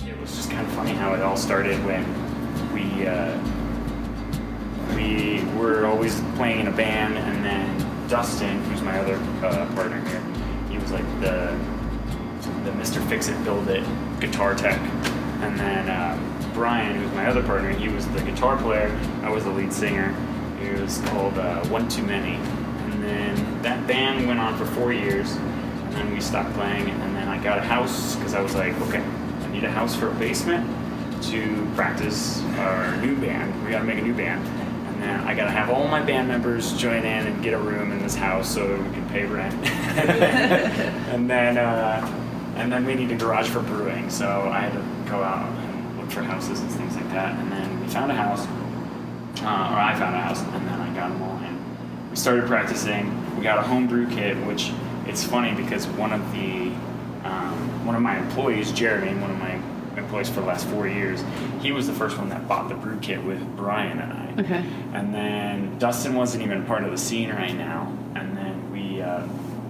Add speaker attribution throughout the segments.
Speaker 1: It was just kind of funny how it all started when we were always playing in a band, and then Dustin, who's my other partner here, he was like the Mr. Fix-It, Build-It guitar tech. And then Brian, who's my other partner, he was the guitar player. I was the lead singer. It was called One Too Many. And then that band went on for 4 years, and then we stopped playing, and then I got a house because I was like, okay, I need a house for a basement to practice our new band. We got to make a new band. And then I got to have all my band members join in and get a room in this house so we can pay rent. and then we need a garage for brewing, so I had to go out and look for houses and things like that. And then we found a house, or I found a house, and then I got them all in. We started practicing. We got a home brew kit, which it's funny because one of my employees, Jeremy, one of my employees for the last 4 years, he was the first one that bought the brew kit with Brian and I.
Speaker 2: Okay.
Speaker 1: And then Dustin wasn't even part of the scene right now, and then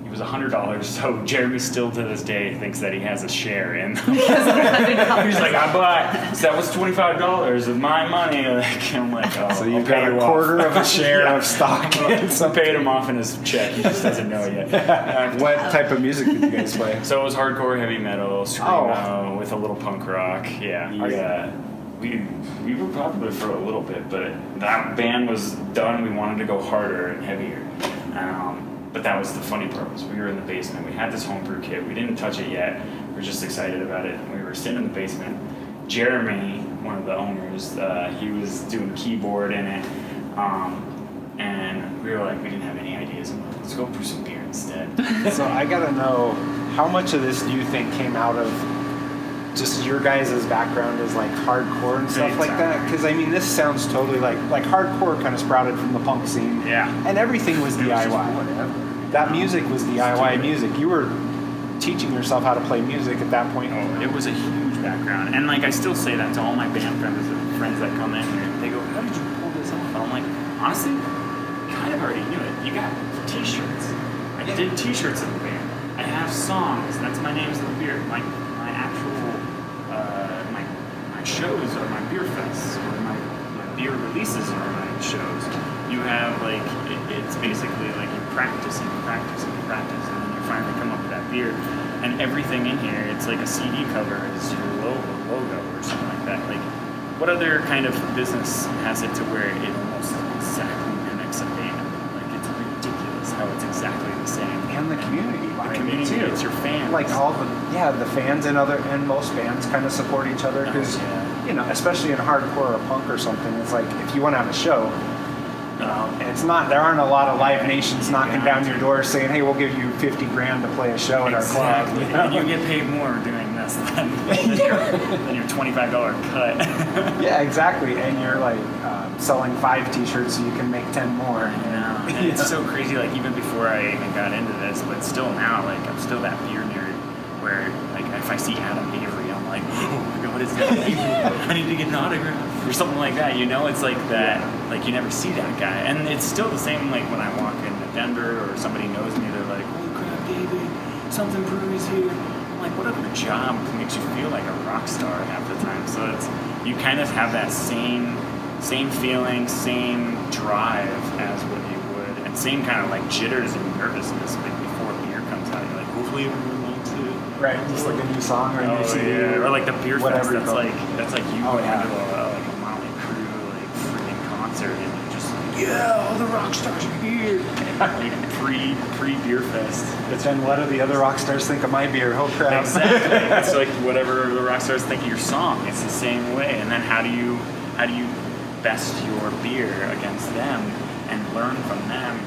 Speaker 1: it was $100, so Jeremy still to this day thinks that he has a share in them. He's like, so that was $25 of my money. Like, I'm like, oh,
Speaker 3: so you've got a quarter of a share of stock.
Speaker 1: I paid him off in his check. He just doesn't know yet.
Speaker 3: What type of music did you guys play?
Speaker 1: So it was hardcore, heavy metal, screamo, with a little punk rock. Yeah. We were popular for a little bit, but that band was done. We wanted to go harder and heavier. But that was the funny part, was we were in the basement. We had this homebrew kit. We didn't touch it yet. We were just excited about it. We were sitting in the basement. Jeremy, one of the owners, he was doing keyboard in it. And we were like, we didn't have any ideas. I'm like, let's go brew some beer instead.
Speaker 3: So I gotta know, how much of this do you think came out of just your guys' background as like hardcore and stuff like that? Because I mean, this sounds totally like hardcore kind of sprouted from the punk scene.
Speaker 1: Yeah.
Speaker 3: And everything was DIY. That music was DIY music. You were teaching yourself how to play music at that point.
Speaker 1: Oh, it was a huge background. And like, I still say that to all my band friends that come in here. They go, how did you pull this off? And I'm like, honestly, kind of already knew it. You got t-shirts. I did t-shirts in the band. I have songs. That's my names of the beer. My actual my shows are my beer fests, or my beer releases are my shows. You have like it's basically like you practice and you practice and you practice, and then you finally come up with that beer. And everything in here, it's like a CD cover is your logo or something like that. Like, what other kind of business has it to where it almost exactly mimics a band? Like, it's ridiculous how it's exactly the same.
Speaker 3: And the community behind
Speaker 1: the community,
Speaker 3: it too.
Speaker 1: It's your fans.
Speaker 3: Like the fans and most bands kind of support each other because, you know, especially in hardcore or punk or something, it's like if you want to have a show, it's not. There aren't a lot of Live Nations knocking down your door saying, "Hey, we'll give you $50,000 to play a show at our club."
Speaker 1: You know? And you get paid more doing this than your $25 cut.
Speaker 3: Yeah, exactly. And you're like selling 5 T-shirts, so you can make 10 more.
Speaker 1: And it's so crazy. Like, even before I even got into this, but still now, like, I'm still that beer nerd. Where, like, if I see Adam Avery, I'm like, oh my God, what is that? I need to get an autograph or something like that. You know, it's like that. Like, you never see that guy, and it's still the same. Like when I walk into Denver or somebody knows me, they're like, "Holy crap, David! Something Brewery's here." I'm like, "What other job makes you feel like a rock star half the time?" So it's you kind of have that same feeling, same drive as what you would, and same kind of like jitters and nervousness like before beer comes out. You're like, hopefully everyone likes it.
Speaker 3: Right, just like a new song or a new CD.
Speaker 1: Or like the beer fest. That's like you going
Speaker 3: yeah.
Speaker 1: to like a Motley Crue like freaking concert, and you're just like, yeah, all the rock stars are here. Like pre beer fest.
Speaker 3: But then what do the other rock stars think of my beer? Oh crap!
Speaker 1: Exactly. It's like whatever the rock stars think of your song. It's the same way. And then how do you best your beer against them and learn from them?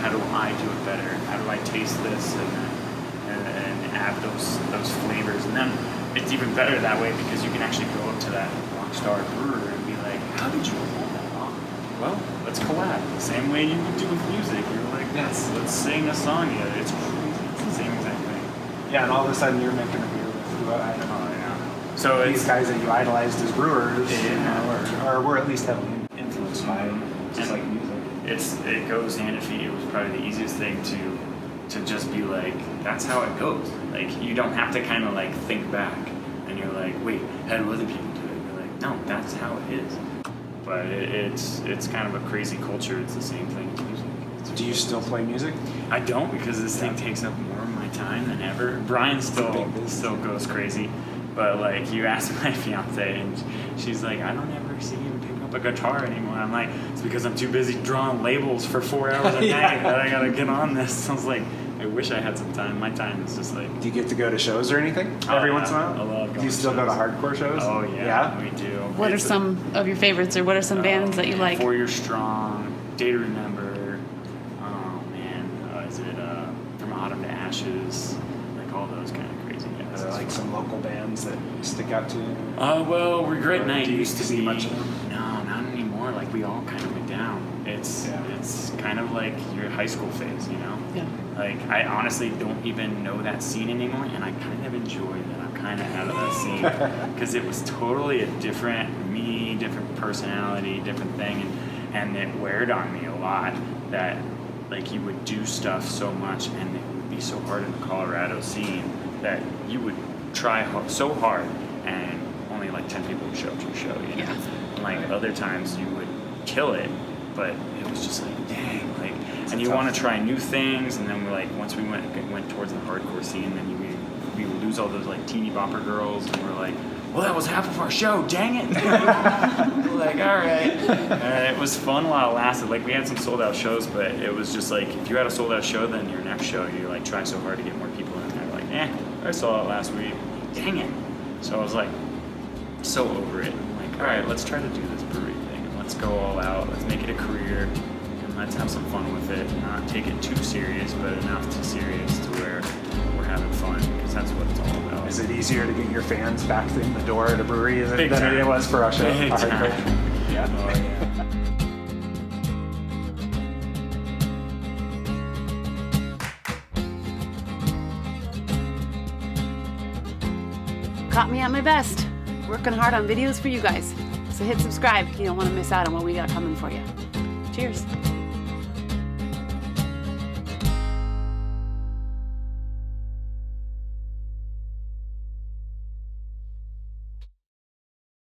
Speaker 1: How do I do it better? How do I taste this and add those flavors? And then it's even better that way because you can actually go up to that rock star brewer and be like, how did you pull that off? Well, let's collab. The same way you would do with music. You're like, let's sing a song together. It's crazy. It's the same exact thing.
Speaker 3: Yeah, and all of a sudden you're making a beer with who I don't know.
Speaker 1: So
Speaker 3: these guys that you idolized as brewers,
Speaker 1: yeah.
Speaker 3: or were at least heavily influenced by just like music.
Speaker 1: It goes hand in feet. It was probably the easiest thing to just be like, that's how it goes. Like, you don't have to kind of like think back. and you're like, wait, how do other people do it? You're like, no, that's how it is. But it's kind of a crazy culture. It's the same thing as music.
Speaker 3: Do you still play music?
Speaker 1: I don't, because this thing takes up more of my time than ever. Brian still goes crazy, but like you ask my fiance and she's like, I don't ever see him pick up a guitar anymore. I'm like, it's because I'm too busy drawing labels for 4 hours a night that I gotta get on this. I was like, I wish I had some time. My time is just like.
Speaker 3: Do you get to go to shows or anything every once in a while?
Speaker 1: I love going.
Speaker 3: Do you still go to hardcore shows?
Speaker 1: Oh yeah, we do.
Speaker 2: What are some of your favorites, or what are some bands that you like?
Speaker 1: 4 Year Strong, Day to Remember. Is it From Autumn to Ashes? Like all those kind of crazy guys.
Speaker 3: Are there like some local bands that stick out to you?
Speaker 1: Well, Regret Night
Speaker 3: used to be much of them.
Speaker 1: No, not anymore. Like we all kind of went down. It's kind of like your high school phase, you know?
Speaker 2: Yeah.
Speaker 1: Like I honestly don't even know that scene anymore, and I kind of enjoy that I'm kind of out of that scene because it was totally a different me, different personality, different thing, and it weared on me a lot that like you would do stuff so much and it would be so hard in the Colorado scene that you would try so hard and only like 10 people would show up to your show, you know?
Speaker 2: Yeah.
Speaker 1: And like other times you would kill it, but it was just like, dang, like, and you want to try new things, and then we're like, once we went towards the hardcore scene, then we would lose all those like teeny bopper girls, and we're like, well, that was half of our show, dang it. We're like, all right. It was fun while it lasted. Like we had some sold out shows, but it was just like, if you had a sold out show, then your next show, you like try so hard to get more people in there. Like, I saw it last week, dang it. So I was like, so over it. I'm like, all right, let's try to do this brewery thing, and let's go all out. Let's make it a career, and let's have some fun with it. Not take it too serious, but enough too serious to where we're having fun, because that's what it's all about.
Speaker 3: Is it easier to get your fans back in the door at a brewery than
Speaker 1: time.
Speaker 3: it was for a show?
Speaker 1: Big time.
Speaker 3: Yeah.
Speaker 1: Oh, yeah.
Speaker 2: Caught me at my best. Working hard on videos for you guys. So hit subscribe if you don't want to miss out on what we got coming for you. Cheers.